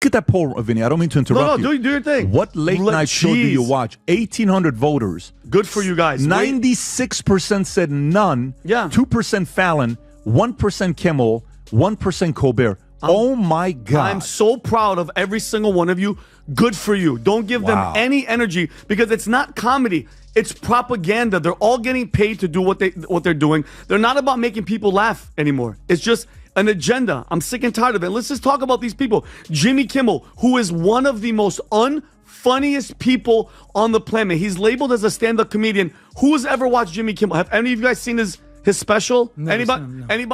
Look at that poll, Vinny. I don't mean to interrupt you. Do your thing. What late night show do you watch? 1,800 voters. Good for you guys. 96% said none. Yeah. 2% Fallon. 1% Kimmel. 1% Colbert. Oh my God. I'm so proud of every single one of you. Good for you. Don't give them any energy because it's not comedy. It's propaganda. They're all getting paid to do what they're doing. They're not about making people laugh anymore. It's just an agenda. I'm sick and tired of it. Let's just talk about these people. Jimmy Kimmel, who is one of the most unfunniest people on the planet. He's labeled as a stand-up comedian. Who's ever watched Jimmy Kimmel? Have any of you guys seen his special? Anybody?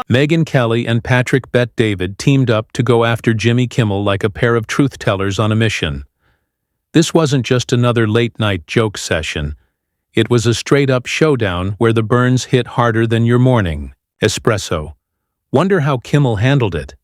Megyn Kelly and Patrick Bet-David teamed up to go after Jimmy Kimmel like a pair of truth-tellers on a mission. This wasn't just another late-night joke session. It was a straight-up showdown where the burns hit harder than your morning espresso. Wonder how Kimmel handled it.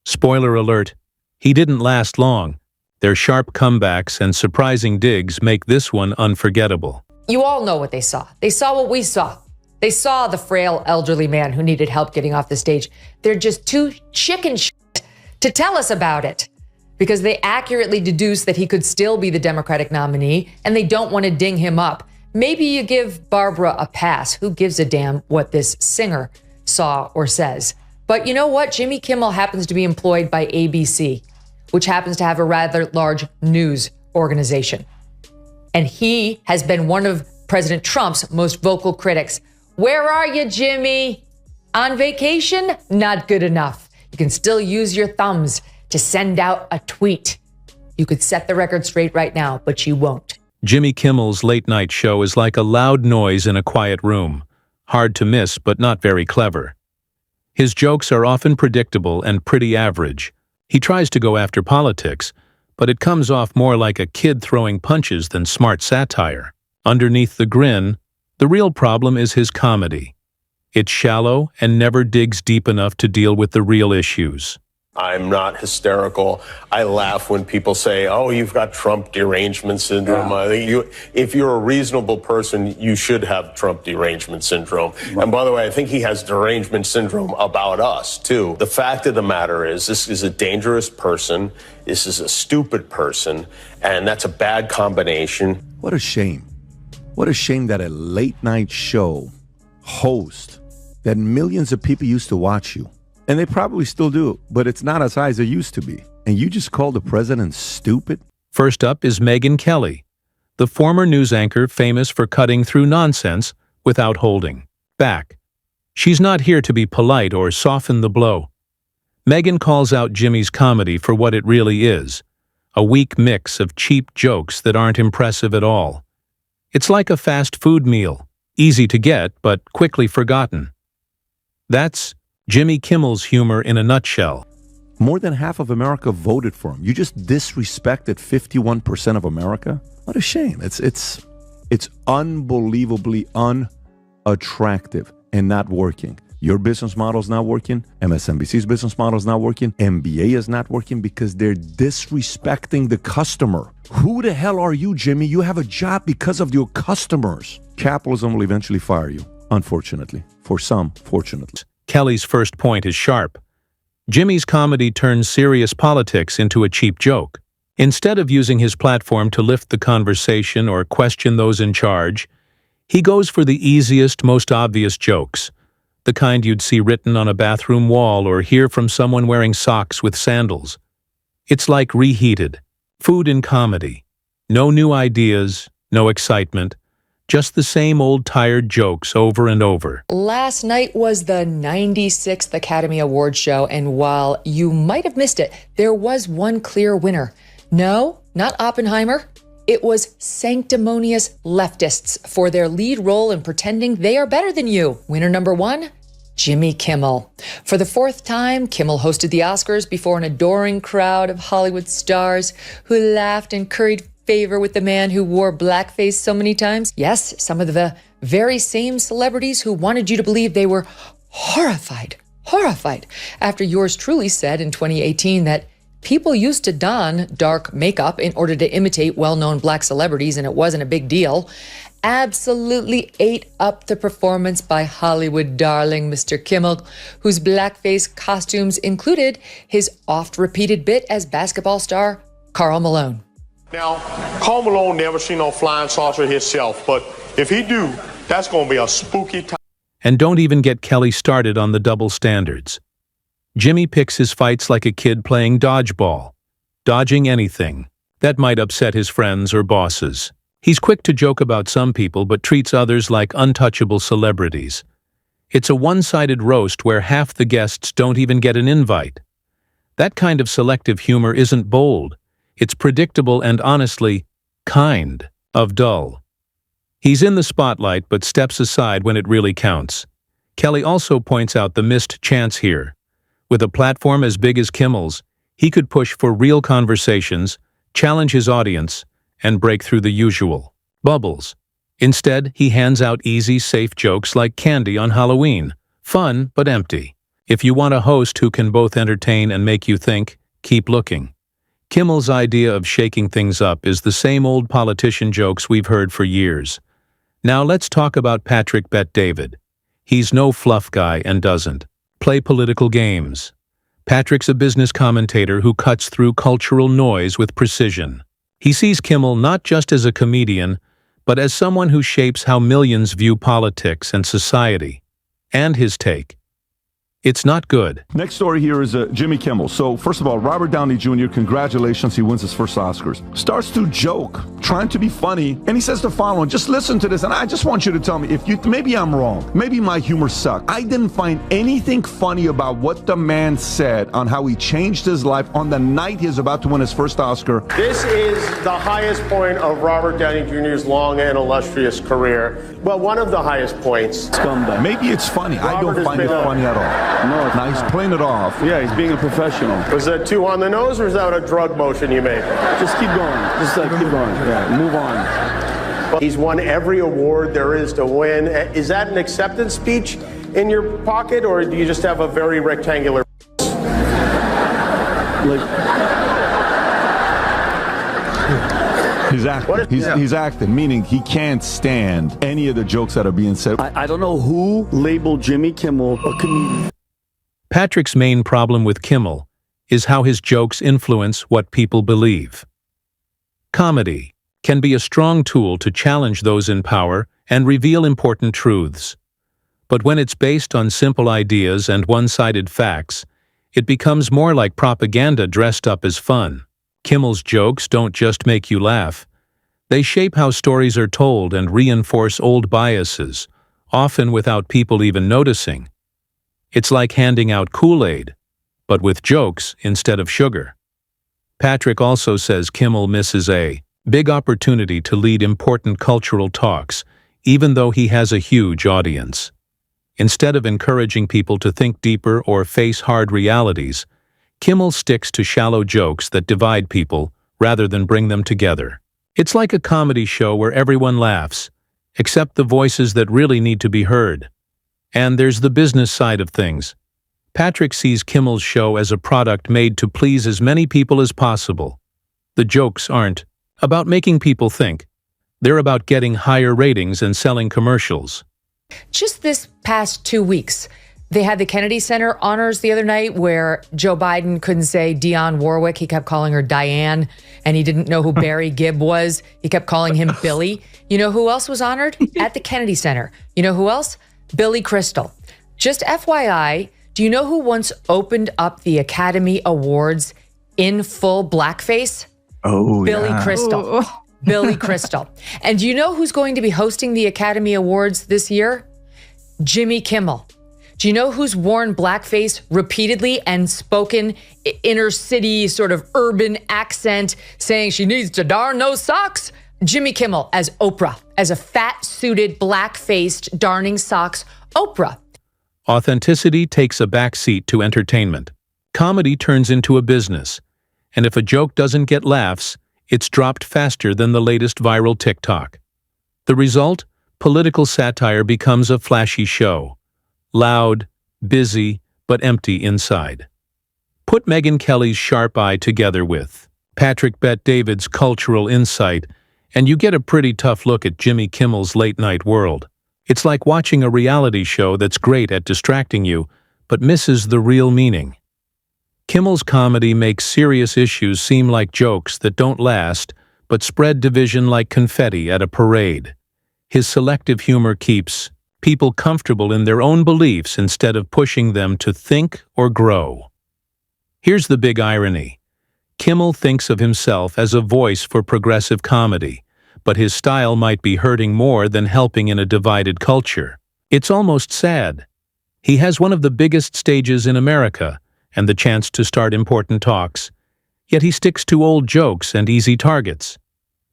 Spoiler alert, he didn't last long. Their sharp comebacks and surprising digs make this one unforgettable. You all know what they saw. They saw what we saw. They saw the frail elderly man who needed help getting off the stage. They're just too chicken shit to tell us about it because they accurately deduce that he could still be the Democratic nominee and they don't want to ding him up. Maybe you give Barbara a pass. Who gives a damn what this singer saw or says? But you know what? Jimmy Kimmel happens to be employed by ABC, which happens to have a rather large news organization. And he has been one of President Trump's most vocal critics. Where are you, Jimmy? On vacation? Not good enough. You can still use your thumbs to send out a tweet. You could set the record straight right now, but you won't. Jimmy Kimmel's late-night show is like a loud noise in a quiet room. Hard to miss, but not very clever. His jokes are often predictable and pretty average. He tries to go after politics, but it comes off more like a kid throwing punches than smart satire. Underneath the grin, the real problem is his comedy. It's shallow and never digs deep enough to deal with the real issues. I'm not hysterical. I laugh when people say, oh, you've got Trump derangement syndrome. If you're a reasonable person, you should have Trump derangement syndrome. And by the way, I think he has derangement syndrome about us, too. The fact of the matter is, this is a dangerous person. This is a stupid person. And that's a bad combination. What a shame. What a shame that a late night show host that millions of people used to watch you. And they probably still do, but it's not as high as it used to be. And you just call the president stupid? First up is Megyn Kelly, the former news anchor famous for cutting through nonsense without holding back. She's not here to be polite or soften the blow. Megyn calls out Jimmy's comedy for what it really is, a weak mix of cheap jokes that aren't impressive at all. It's like a fast food meal, easy to get but quickly forgotten. That's Jimmy Kimmel's humor in a nutshell. More than half of America voted for him. You just disrespected 51% of America? What a shame. It's unbelievably unattractive and not working. Your business model's not working. MSNBC's business model's not working. NBA is not working because they're disrespecting the customer. Who the hell are you, Jimmy? You have a job because of your customers. Capitalism will eventually fire you, unfortunately. For some, fortunately. Kelly's first point is sharp. Jimmy's comedy turns serious politics into a cheap joke. Instead of using his platform to lift the conversation or question those in charge, he goes for the easiest, most obvious jokes, the kind you'd see written on a bathroom wall or hear from someone wearing socks with sandals. It's like reheated, food in comedy. No new ideas, no excitement. Just the same old tired jokes over and over. Last night was the 96th Academy Awards show, and while you might have missed it, there was one clear winner. No, not Oppenheimer. It was sanctimonious leftists for their lead role in pretending they are better than you. Winner number one, Jimmy Kimmel. For the fourth time, Kimmel hosted the Oscars before an adoring crowd of Hollywood stars who laughed and curried favor with the man who wore blackface so many times. Yes, some of the very same celebrities who wanted you to believe they were horrified after yours truly said in 2018 that people used to don dark makeup in order to imitate well-known black celebrities and it wasn't a big deal. absolutely ate up the performance by Hollywood darling Mr. Kimmel, whose blackface costumes included his oft-repeated bit as basketball star Karl Malone. Now, Karl Malone never seen no flying saucer himself, but if he do, that's going to be a spooky time. And don't even get Kelly started on the double standards. Jimmy picks his fights like a kid playing dodgeball, dodging anything that might upset his friends or bosses. He's quick to joke about some people but treats others like untouchable celebrities. It's a one-sided roast where half the guests don't even get an invite. That kind of selective humor isn't bold. It's predictable and honestly, kind of dull. He's in the spotlight but steps aside when it really counts. Kelly also points out the missed chance here. With a platform as big as Kimmel's, he could push for real conversations, challenge his audience, and break through the usual bubbles. Instead, he hands out easy, safe jokes like candy on Halloween. Fun, but empty. If you want a host who can both entertain and make you think, keep looking. Kimmel's idea of shaking things up is the same old politician jokes we've heard for years. Now let's talk about Patrick Bet-David. He's no fluff guy and doesn't play political games. Patrick's a business commentator who cuts through cultural noise with precision. He sees Kimmel not just as a comedian, but as someone who shapes how millions view politics and society. And his take. It's not good. Next story here is Jimmy Kimmel. So, first of all, Robert Downey Jr., congratulations, he wins his first Oscars. Starts to joke, trying to be funny, and he says the following, just listen to this, and I just want you to tell me, maybe I'm wrong, maybe my humor sucked. I didn't find anything funny about what the man said on how he changed his life on the night he was about to win his first Oscar. This is the highest point of Robert Downey Jr.'s long and illustrious career. Well, one of the highest points. Scumbag. Maybe it's funny. I Robert don't find it funny at all. No, Now he's playing it off. Yeah, he's being a professional. Was that too on the nose, or is that a drug motion you made? Just keep going. Just keep going. Yeah, move on. He's won every award there is to win. Is that an acceptance speech in your pocket, or do you just have a very rectangular? He's acting. He's acting, meaning he can't stand any of the jokes that are being said. I don't know who labeled Jimmy Kimmel a comedian. Patrick's main problem with Kimmel is how his jokes influence what people believe. Comedy can be a strong tool to challenge those in power and reveal important truths. But when it's based on simple ideas and one-sided facts, it becomes more like propaganda dressed up as fun. Kimmel's jokes don't just make you laugh. They shape how stories are told and reinforce old biases, often without people even noticing. It's like handing out Kool-Aid, but with jokes instead of sugar. Patrick also says Kimmel misses a big opportunity to lead important cultural talks, even though he has a huge audience. Instead of encouraging people to think deeper or face hard realities, Kimmel sticks to shallow jokes that divide people rather than bring them together. It's like a comedy show where everyone laughs, except the voices that really need to be heard. And there's the business side of things. Patrick sees Kimmel's show as a product made to please as many people as possible. The jokes aren't about making people think. They're about getting higher ratings and selling commercials. Just this past 2 weeks, they had the Kennedy Center honors the other night where Joe Biden couldn't say Dionne Warwick. He kept calling her Diane, and he didn't know who Barry Gibb was. He kept calling him Billy. You know who else was honored at the Kennedy Center? You know who else? Billy Crystal. Just FYI, do you know who once opened up the Academy Awards in full blackface? Oh, Billy yeah. Crystal. Billy Crystal. And do you know who's going to be hosting the Academy Awards this year? Jimmy Kimmel. Do you know who's worn blackface repeatedly and spoken inner city sort of urban accent saying she needs to darn those socks? Jimmy Kimmel as Oprah, as a fat-suited, black-faced, darning socks Oprah. Authenticity takes a back seat to entertainment. Comedy turns into a business, and if a joke doesn't get laughs, it's dropped faster than the latest viral TikTok. The result? Political satire becomes a flashy show. Loud, busy, but empty inside. Put Megyn Kelly's sharp eye together with Patrick Bet-David's cultural insight, And you get a pretty tough look at Jimmy Kimmel's late-night world. It's like watching a reality show that's great at distracting you, but misses the real meaning. Kimmel's comedy makes serious issues seem like jokes that don't last, but spread division like confetti at a parade. His selective humor keeps people comfortable in their own beliefs instead of pushing them to think or grow. Here's the big irony. Kimmel thinks of himself as a voice for progressive comedy, but his style might be hurting more than helping in a divided culture. It's almost sad. He has one of the biggest stages in America and the chance to start important talks, yet he sticks to old jokes and easy targets.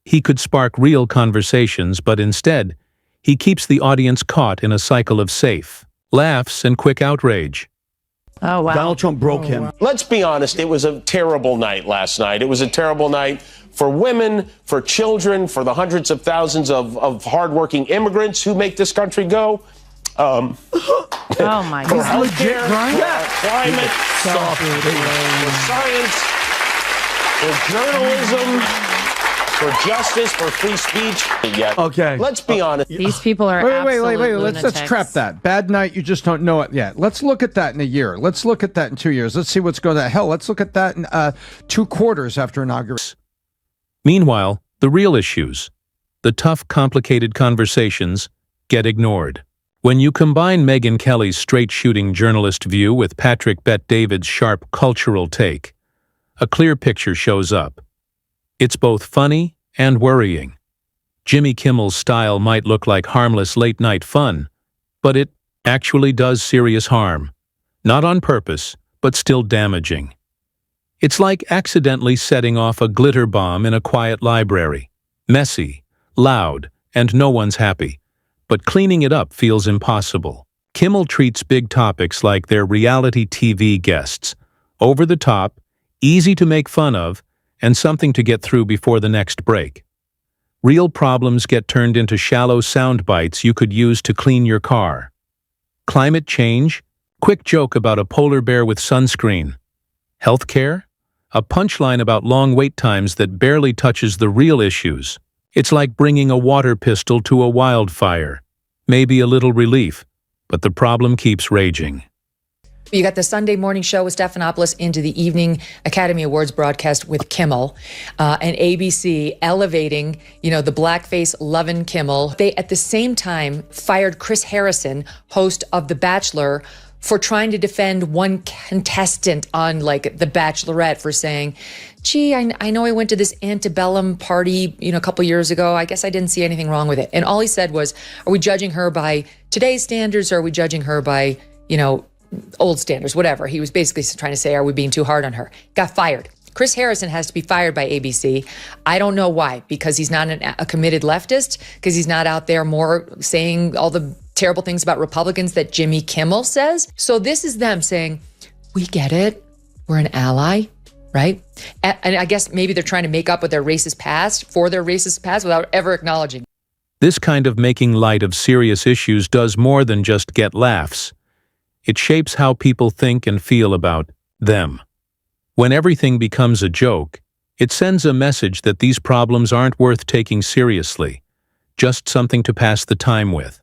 He could spark real conversations, but instead, he keeps the audience caught in a cycle of safe laughs and quick outrage. Oh, wow. Donald Trump broke him. Let's be honest, it was a terrible night last night. It was a terrible night for women, for children, for the hundreds of thousands of hardworking immigrants who make this country go. Oh, my For God. healthcare, for climate, for science, for journalism, for justice, for free speech. Yeah. Okay. Let's be honest. These people are Wait. absolute Let's lunatics. trap that. Bad night, you just don't know it yet. Let's look at that in a year. Let's look at that in 2 years. Let's see what's going on. Hell, let's look at that in 2 quarters after inauguration. Meanwhile, the real issues, the tough, complicated conversations, get ignored. When you combine Megyn Kelly's straight-shooting journalist view with Patrick Bet-David's sharp cultural take, a clear picture shows up. It's both funny and worrying. Jimmy Kimmel's style might look like harmless late-night fun, but it actually does serious harm. Not on purpose, but still damaging. It's like accidentally setting off a glitter bomb in a quiet library. Messy, loud, and no one's happy. But cleaning it up feels impossible. Kimmel treats big topics like they're reality TV guests. Over the top, easy to make fun of, and something to get through before the next break. Real problems get turned into shallow sound bites you could use to clean your car. Climate change? Quick joke about a polar bear with sunscreen. Healthcare? A punchline about long wait times that barely touches the real issues. It's like bringing a water pistol to a wildfire. Maybe a little relief, but the problem keeps raging. You got the Sunday morning show with Stephanopoulos into the evening Academy Awards broadcast with Kimmel, and ABC elevating, the blackface loving Kimmel. They, at the same time, fired Chris Harrison, host of The Bachelor, for trying to defend one contestant on, The Bachelorette for saying, gee, I know I went to this antebellum party, a couple years ago. I guess I didn't see anything wrong with it. And all he said was, are we judging her by today's standards, or are we judging her by, old standards, whatever. He was basically trying to say, are we being too hard on her? Got fired. Chris Harrison has to be fired by ABC. I don't know why, because he's not a committed leftist, because he's not out there more saying all the terrible things about Republicans that Jimmy Kimmel says. So this is them saying, we get it. We're an ally, right? And I guess maybe they're trying to make up with their racist past, without ever acknowledging. This kind of making light of serious issues does more than just get laughs. It shapes how people think and feel about them. When everything becomes a joke, it sends a message that these problems aren't worth taking seriously, just something to pass the time with.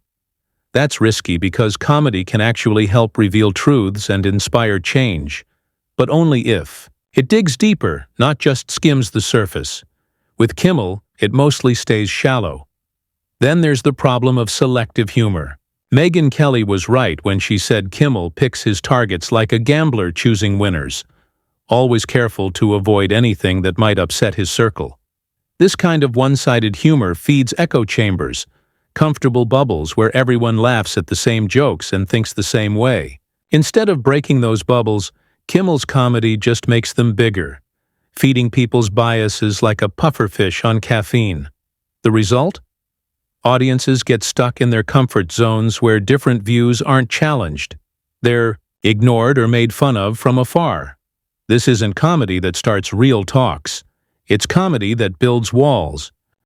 That's risky because comedy can actually help reveal truths and inspire change, but only if it digs deeper, not just skims the surface. With Kimmel, it mostly stays shallow. Then there's the problem of selective humor. Megyn Kelly was right when she said Kimmel picks his targets like a gambler choosing winners, always careful to avoid anything that might upset his circle. This kind of one-sided humor feeds echo chambers, comfortable bubbles where everyone laughs at the same jokes and thinks the same way. Instead of breaking those bubbles, Kimmel's comedy just makes them bigger, feeding people's biases like a pufferfish on caffeine. The result? Audiences get stuck in their comfort zones where different views aren't challenged. They're ignored or made fun of from afar. This isn't comedy that starts real talks. It's comedy that builds walls,